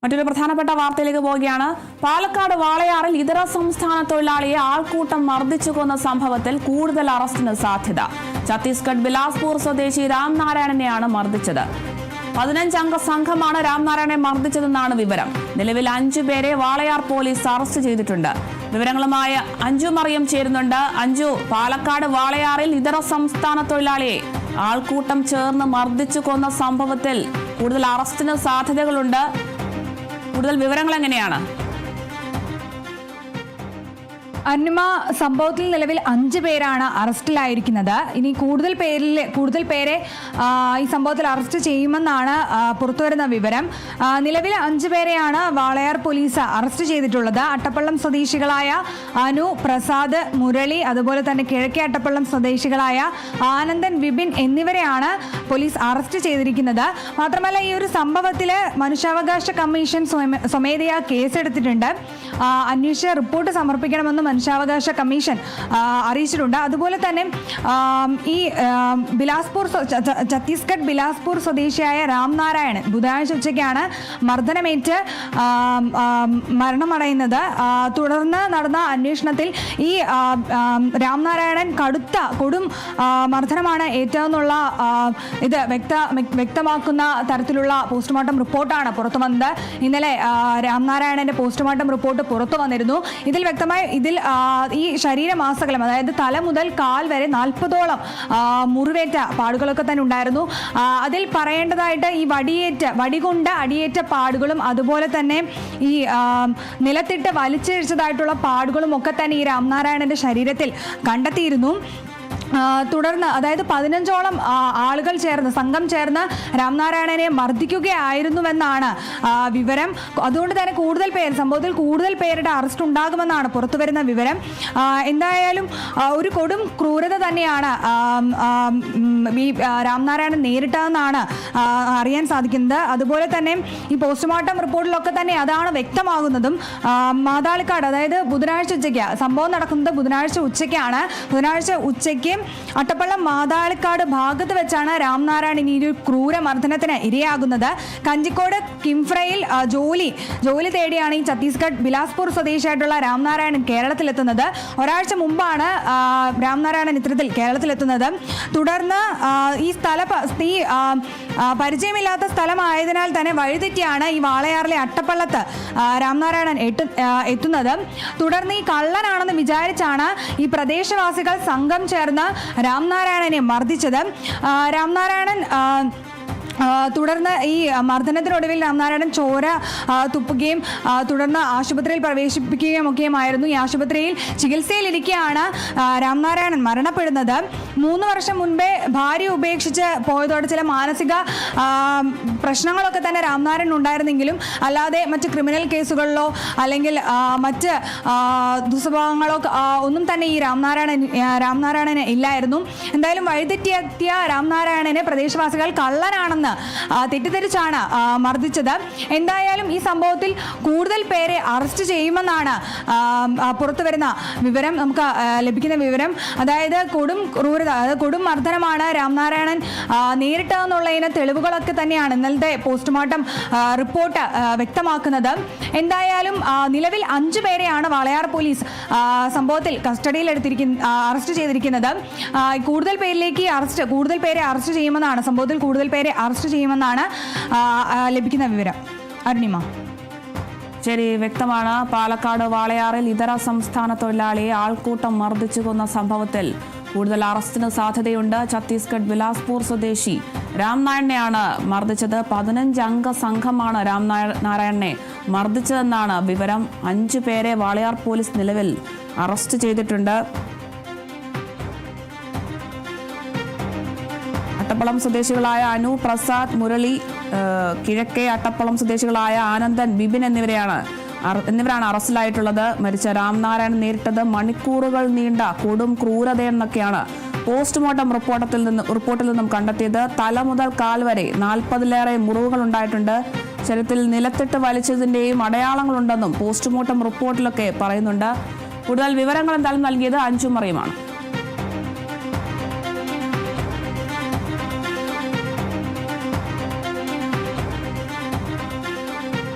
മറ്റൊരു പ്രധാനപ്പെട്ട വാർത്തയിലേക്ക് പോവുകയാണ്. പാലക്കാട് വാളയാറിൽ ഇതര സംസ്ഥാന തൊഴിലാളിയെ ആൾക്കൂട്ടം മർദ്ദിച്ചു കൊന്ന സംഭവത്തിൽ കൂടുതൽ അറസ്റ്റിന് സാധ്യത. ഛത്തീസ്ഗഡ് ബിലാസ്പൂർ സ്വദേശി രാംനാരായണനെയാണ് മർദ്ദിച്ചത്. 15 അംഗ സംഘമാണ് രാംനാരായണനെ മർദ്ദിച്ചതെന്നാണ് വിവരം. നിലവിൽ 5 പേരെ വാളയാർ പോലീസ് അറസ്റ്റ് ചെയ്തിട്ടുണ്ട്. വിവരങ്ങളുമായി അഞ്ജു മറിയം ചേരുന്നുണ്ട്. അഞ്ജു, പാലക്കാട് വാളയാറിൽ ഇതര സംസ്ഥാന തൊഴിലാളിയെ ആൾക്കൂട്ടം ചേർന്ന് മർദ്ദിച്ചു കൊന്ന സംഭവത്തിൽ കൂടുതൽ അറസ്റ്റിന് സാധ്യതകളുണ്ട്. കൂടുതൽ വിവരങ്ങൾ എങ്ങനെയാണ്? അന്നിമ, സംഭവത്തിൽ നിലവിൽ 5 പേരാണ് അറസ്റ്റിലായിരിക്കുന്നത്. ഇനി കൂടുതൽ പേരെ ഈ സംഭവത്തിൽ അറസ്റ്റ് ചെയ്യുമെന്നാണ് പുറത്തുവരുന്ന വിവരം. നിലവിൽ 5 പേരെയാണ് വാളയാർ പോലീസ് അറസ്റ്റ് ചെയ്തിട്ടുള്ളത്. അട്ടപ്പള്ളം സ്വദേശികളായ അനു, പ്രസാദ്, മുരളി, അതുപോലെ തന്നെ കിഴക്കേ അട്ടപ്പള്ളം സ്വദേശികളായ ആനന്ദൻ, വിപിൻ എന്നിവരെയാണ് പോലീസ് അറസ്റ്റ് ചെയ്തിരിക്കുന്നത്. മാത്രമല്ല, ഈ ഒരു സംഭവത്തിൽ മനുഷ്യാവകാശ കമ്മീഷൻ സ്വമേധയാ കേസെടുത്തിട്ടുണ്ട്. അന്വേഷിച്ച് റിപ്പോർട്ട് സമർപ്പിക്കണമെന്ന് മനുഷ്യാവകാശ കമ്മീഷൻ അറിയിച്ചിട്ടുണ്ട്. അതുപോലെ തന്നെ ഈ ഛത്തീസ്ഗഡ് ബിലാസ്പൂർ സ്വദേശിയായ രാംനാരായണൻ ബുധനാഴ്ച ഉച്ചയ്ക്കാണ് മർദ്ദനമേറ്റ് മരണമടയുന്നത്. തുടർന്ന് നടന്ന അന്വേഷണത്തിൽ ഈ രാംനാരായണൻ കൊടും മർദ്ദനമാണ് ഏറ്റതെന്നുള്ള ഇത് വ്യക്തമാക്കുന്ന തരത്തിലുള്ള പോസ്റ്റ്മോർട്ടം റിപ്പോർട്ടാണ് പുറത്തു വന്നത്. ഇന്നലെ രാംനാരായണന്റെ പോസ്റ്റ്മോർട്ടം റിപ്പോർട്ട് പുറത്തു വന്നിരുന്നു. ഇതിൽ ഈ ശരീരമാസകലം, അതായത് തല മുതൽ കാൽ വരെ 40ഓളം മുറിവേറ്റ പാടുകളൊക്കെ തന്നെ ഉണ്ടായിരുന്നു. അതിൽ പറയേണ്ടതായിട്ട് ഈ വടികൊണ്ട് അടിയേറ്റ പാടുകളും അതുപോലെ തന്നെ ഈ നിലത്തിട്ട് വലിച്ചിഴച്ചതായിട്ടുള്ള പാടുകളും ഒക്കെ തന്നെ ഈ രാംനാരായണന്റെ ശരീരത്തിൽ കണ്ടെത്തിയിരുന്നു. തുടർന്ന് അതായത് 15ഓളം ആളുകൾ സംഘം ചേർന്ന് രാംനാരായണനെ മർദ്ദിക്കുകയായിരുന്നുവെന്നാണ് വിവരം. അതുകൊണ്ട് തന്നെ സംഭവത്തിൽ കൂടുതൽ പേരുടെ അറസ്റ്റ് ഉണ്ടാകുമെന്നാണ് പുറത്തുവരുന്ന വിവരം. എന്തായാലും ഒരു കൊടും ക്രൂരത തന്നെയാണ് ഈ രാംനാരായണൻ നേരിട്ടതെന്നാണ് അറിയാൻ സാധിക്കുന്നത്. അതുപോലെ തന്നെ ഈ പോസ്റ്റ്മോർട്ടം റിപ്പോർട്ടിലൊക്കെ തന്നെ അതാണ് വ്യക്തമാകുന്നതും. മാതാളിക്കാട്, അതായത് ബുധനാഴ്ച ഉച്ചയ്ക്ക് സംഭവം നടക്കുന്നത് ബുധനാഴ്ച ഉച്ചയ്ക്ക് അട്ടപ്പള്ളം മാതാളിക്കാട് ഭാഗത്ത് വെച്ചാണ് രാംനാരായണൻ ഈ ഒരു ക്രൂര മർദ്ദനത്തിന് ഇരയാകുന്നത്. കഞ്ചിക്കോട് കിംഫ്രയിൽ ജോലി തേടിയാണ് ഈ ഛത്തീസ്ഗഡ് ബിലാസ്പൂർ സ്വദേശിയായിട്ടുള്ള രാംനാരായണൻ കേരളത്തിലെത്തുന്നത്. ഒരാഴ്ച മുമ്പാണ് രാംനാരായണൻ ഇത്തരത്തിൽ കേരളത്തിലെത്തുന്നത്. തുടർന്ന് ഈ പരിചയമില്ലാത്ത സ്ഥലമായതിനാൽ തന്നെ വഴിതെറ്റിയാണ് ഈ വാളയാറിലെ അട്ടപ്പള്ളത്ത് രാംനാരായണൻ എത്തുന്നത്. തുടർന്ന് ഈ കള്ളനാണെന്ന് വിചാരിച്ചാണ് ഈ പ്രദേശവാസികൾ സംഘം ചേർന്ന് രാംനാരായണനെ മർദ്ദിച്ചത്. രാംനാരായണൻ തുടർന്ന് ഈ മർദ്ദനത്തിനൊടുവിൽ രാംനാരായണൻ ചോര തുപ്പുകയും തുടർന്ന് ആശുപത്രിയിൽ പ്രവേശിപ്പിക്കുകയും ഒക്കെയുമായിരുന്നു. ഈ ആശുപത്രിയിൽ ചികിത്സയിലിരിക്കെയാണ് രാംനാരായണൻ മരണപ്പെടുന്നത്. 3 വർഷം മുൻപേ ഭാര്യ ഉപേക്ഷിച്ച് പോയതോടെ ചില മാനസിക പ്രശ്നങ്ങളൊക്കെ തന്നെ രാംനാരായണൻ ഉണ്ടായിരുന്നെങ്കിലും അല്ലാതെ മറ്റ് ക്രിമിനൽ കേസുകളിലോ അല്ലെങ്കിൽ മറ്റ് ദുസ്വഭാവങ്ങളോ ഒന്നും തന്നെ ഈ രാംനാരായണന് ഇല്ലായിരുന്നു. എന്തായാലും വഴിതെറ്റിയെത്തിയ രാംനാരായണനെ പ്രദേശവാസികൾ കള്ളനാണെന്ന് തെറ്റിദ്ധരിച്ചാണ് മർദ്ദിച്ചത്. എന്തായാലും ഈ സംഭവത്തിൽ കൂടുതൽ പേരെ അറസ്റ്റ് ചെയ്യുമെന്നാണ് പുറത്തുവരുന്ന വിവരം, നമുക്ക് ലഭിക്കുന്ന വിവരം. അതായത് കൊടും മർദ്ദനമാണ് രാംനാരായണൻ നേരിട്ടതെന്നുള്ളതിന് തെളിവുകളൊക്കെ തന്നെയാണ് ഇന്നലത്തെ പോസ്റ്റ്മോർട്ടം റിപ്പോർട്ട് വ്യക്തമാക്കുന്നത്. എന്തായാലും നിലവിൽ 5 പേരെയാണ് വാളയാർ പോലീസ് സംഭവത്തിൽ അറസ്റ്റ് ചെയ്തിരിക്കുന്നത്. കൂടുതൽ പേരെ അറസ്റ്റ് ചെയ്യുമെന്നാണ് ലഭിക്കുന്ന വിവരം. അരുണിമ. ശരി, വ്യക്തമാണ്. പാലക്കാട് വാളയാറിൽ ഇതര സംസ്ഥാന തൊഴിലാളിയെ ആൾക്കൂട്ടം മർദ്ദിച്ചു കൊന്ന സംഭവത്തിൽ കൂടുതൽ അറസ്റ്റിന് സാധ്യതയുണ്ട്. ഛത്തീസ്ഗഡ് ബിലാസ്പൂർ സ്വദേശി രാംനാരായണനെയാണ് മർദ്ദിച്ചത്. 15 അംഗ സംഘമാണ് രാംനാരായണനെ മർദ്ദിച്ചതെന്നാണ് വിവരം. 5 പേരെ വാളയാർ പോലീസ് നിലവിൽ അറസ്റ്റ് ചെയ്തിട്ടുണ്ട്. അട്ടപ്പള്ളം സ്വദേശികളായ അനു, പ്രസാദ്, മുരളി, കിഴക്കേ അട്ടപ്പള്ളം സ്വദേശികളായ ആനന്ദൻ, വിപിൻ എന്നിവരാണ് അറസ്റ്റിലായിട്ടുള്ളത്. മരിച്ച രാംനാരായണൻ നേരിട്ടത് മണിക്കൂറുകൾ നീണ്ട കൊടും ക്രൂരതയെന്നൊക്കെയാണ് പോസ്റ്റ്മോർട്ടം റിപ്പോർട്ടിൽ നിന്നും കണ്ടെത്തിയത്. തല മുതൽ കാൽ വരെ 40ലേറെ മുറിവുകൾ ഉണ്ടായിട്ടുണ്ട്. ശരീരത്തിൽ നിലത്തിട്ട് വലിച്ചതിന്റെയും അടയാളങ്ങളുണ്ടെന്നും പോസ്റ്റ്മോർട്ടം റിപ്പോർട്ടിലൊക്കെ പറയുന്നുണ്ട്. കൂടുതൽ വിവരങ്ങൾ എന്തായാലും നൽകിയത് അഞ്ജു മറിയമാണ്.